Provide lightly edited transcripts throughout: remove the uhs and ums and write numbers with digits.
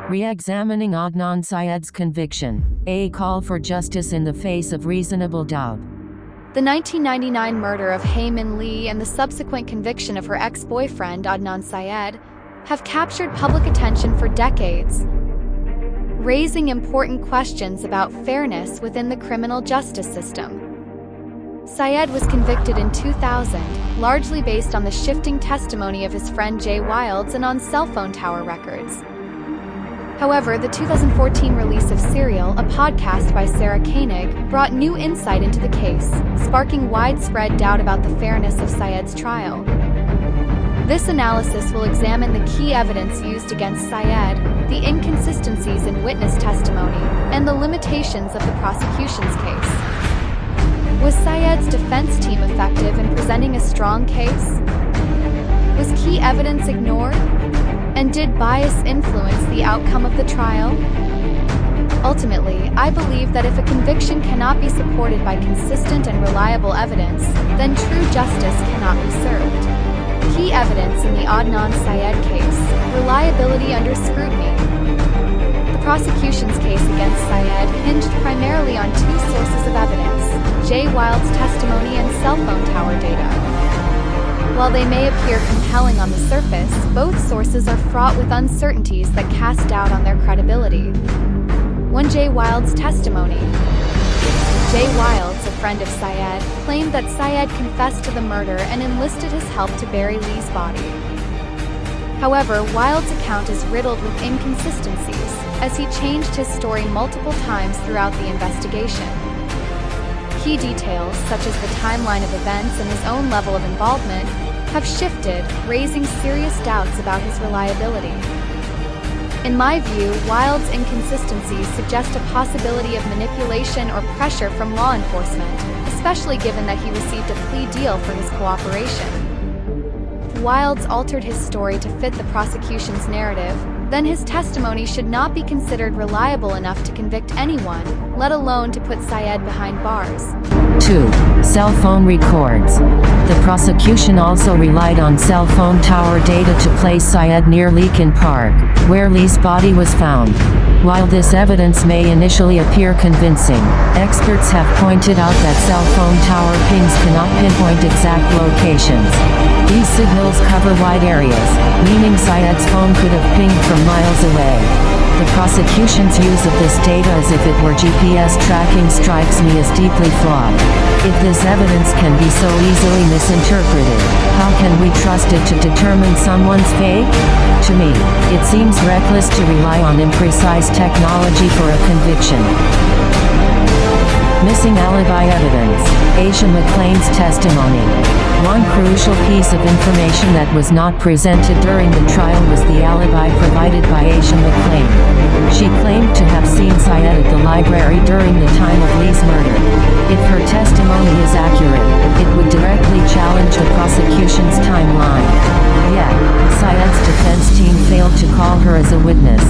Re-examining Adnan Syed's conviction. A call for justice in the face of reasonable doubt. The 1999 murder of Hae Min Lee and the subsequent conviction of her ex-boyfriend Adnan Syed have captured public attention for decades, raising important questions about fairness within the criminal justice system. Syed was convicted in 2000, largely based on the shifting testimony of his friend Jay Wilds and on cell phone tower records. However, the 2014 release of Serial, a podcast by Sarah Koenig, brought new insight into the case, sparking widespread doubt about the fairness of Syed's trial. This analysis will examine the key evidence used against Syed, the inconsistencies in witness testimony, and the limitations of the prosecution's case. Was Syed's defense team effective in presenting a strong case? Was key evidence ignored? And did bias influence the outcome of the trial? Ultimately, I believe that if a conviction cannot be supported by consistent and reliable evidence, then true justice cannot be served. Key evidence in the Adnan Syed case: reliability under scrutiny. The prosecution's case against Syed hinged primarily on two sources of evidence: Jay Wilds' testimony and cell phone tower data. While they may appear compelling on the surface, both sources are fraught with uncertainties that cast doubt on their credibility. 1. Jay Wilds' testimony. Jay Wilds, a friend of Syed, claimed that Syed confessed to the murder and enlisted his help to bury Lee's body. However, Wilds' account is riddled with inconsistencies, as he changed his story multiple times throughout the investigation. Key details, such as the timeline of events and his own level of involvement, have shifted, raising serious doubts about his reliability. In my view, Wilds' inconsistencies suggest a possibility of manipulation or pressure from law enforcement, especially given that he received a plea deal for his cooperation. If Wilds altered his story to fit the prosecution's narrative, then his testimony should not be considered reliable enough to convict anyone, let alone to put Syed behind bars. 2. Cell phone records. The prosecution also relied on cell phone tower data to place Syed near Leakin Park, where Lee's body was found. While this evidence may initially appear convincing, experts have pointed out that cell phone tower pings cannot pinpoint exact locations. These signals cover wide areas, meaning Syed's phone could have pinged from miles away. The prosecution's use of this data as if it were GPS tracking strikes me as deeply flawed. If this evidence can be so easily misinterpreted, how can we trust it to determine someone's fate? To me, it seems reckless to rely on imprecise technology for a conviction. Missing alibi evidence. Aisha McLean's testimony. One crucial piece of information that was not presented during the trial was the alibi provided by Aisha McLean. She claimed to have seen Syed at the library during the time of Lee's murder. If her testimony is accurate, it would directly challenge the prosecution's timeline. Yet, Syed's defense team failed to call her as a witness.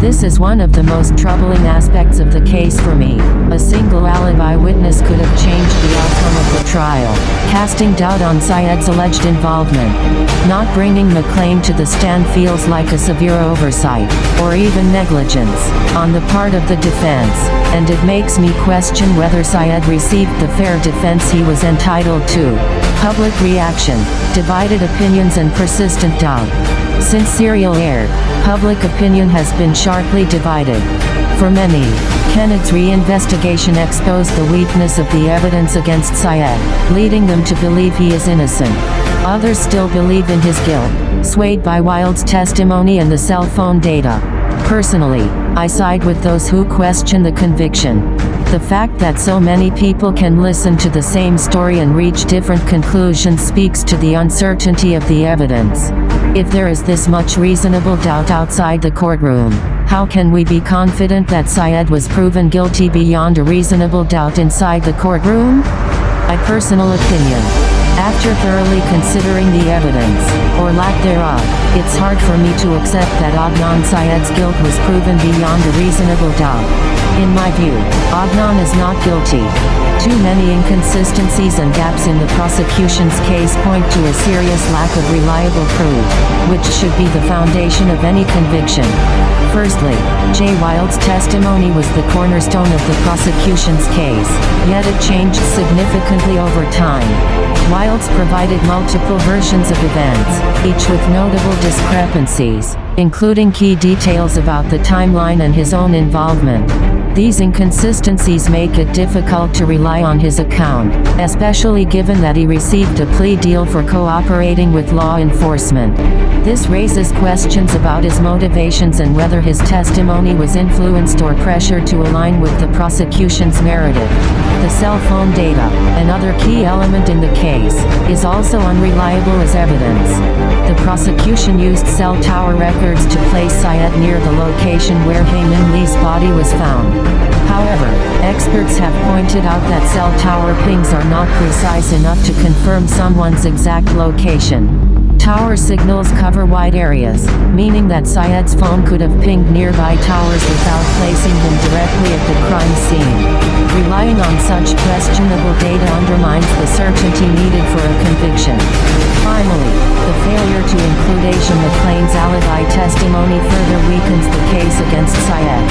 This is one of the most troubling aspects of the case for me. A single alibi witness could have changed the outcome of the trial, casting doubt on Syed's alleged involvement. Not bringing McLean to the stand feels like a severe oversight, or even negligence, on the part of the defense, and it makes me question whether Syed received the fair defense he was entitled to. Public reaction, divided opinions and persistent doubt. Since Serial aired, public opinion has been sharply divided. For many, Kenneth's reinvestigation exposed the weakness of the evidence against Syed, leading them to believe he is innocent. Others still believe in his guilt, swayed by Wilds' testimony and the cell phone data. Personally, I side with those who question the conviction. The fact that so many people can listen to the same story and reach different conclusions speaks to the uncertainty of the evidence. If there is this much reasonable doubt outside the courtroom, how can we be confident that Syed was proven guilty beyond a reasonable doubt inside the courtroom? My personal opinion. After thoroughly considering the evidence, or lack thereof, it's hard for me to accept that Adnan Syed's guilt was proven beyond a reasonable doubt. In my view, Adnan is not guilty. Too many inconsistencies and gaps in the prosecution's case point to a serious lack of reliable proof, which should be the foundation of any conviction. Firstly, Jay Wilde's testimony was the cornerstone of the prosecution's case, yet it changed significantly over time. Wilde's provided multiple versions of events, each with notable discrepancies, including key details about the timeline and his own involvement. These inconsistencies make it difficult to rely on his account, especially given that he received a plea deal for cooperating with law enforcement. This raises questions about his motivations and whether his testimony was influenced or pressured to align with the prosecution's narrative. The cell phone data, another key element in the case, is also unreliable as evidence. The prosecution used cell tower records to place Syed near the location where Hae-Min Lee's body was found. However, experts have pointed out that cell tower pings are not precise enough to confirm someone's exact location. Tower signals cover wide areas, meaning that Syed's phone could have pinged nearby towers without placing him directly at the crime scene. Relying on such questionable data undermines the certainty needed for a conviction. Finally, the failure to include Aisha McLean's alibi testimony further weakens the case against Syed.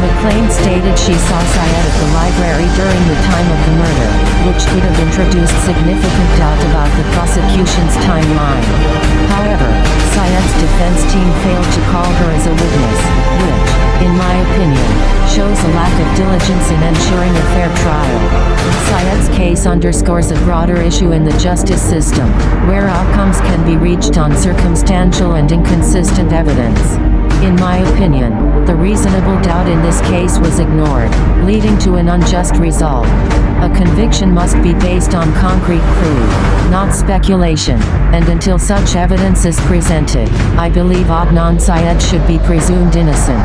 McLean stated she saw Syed at the library during the time of the murder, which could have introduced significant doubt about the prosecution's timeline. However, Syed's defense team failed to call her as a witness, which, in my opinion, shows a lack of diligence in ensuring a fair trial. Syed's case underscores a broader issue in the justice system, where outcomes can be reached on circumstantial and inconsistent evidence. In my opinion, the reasonable doubt in this case was ignored, leading to an unjust result. A conviction must be based on concrete proof, not speculation, and until such evidence is presented, I believe Adnan Syed should be presumed innocent.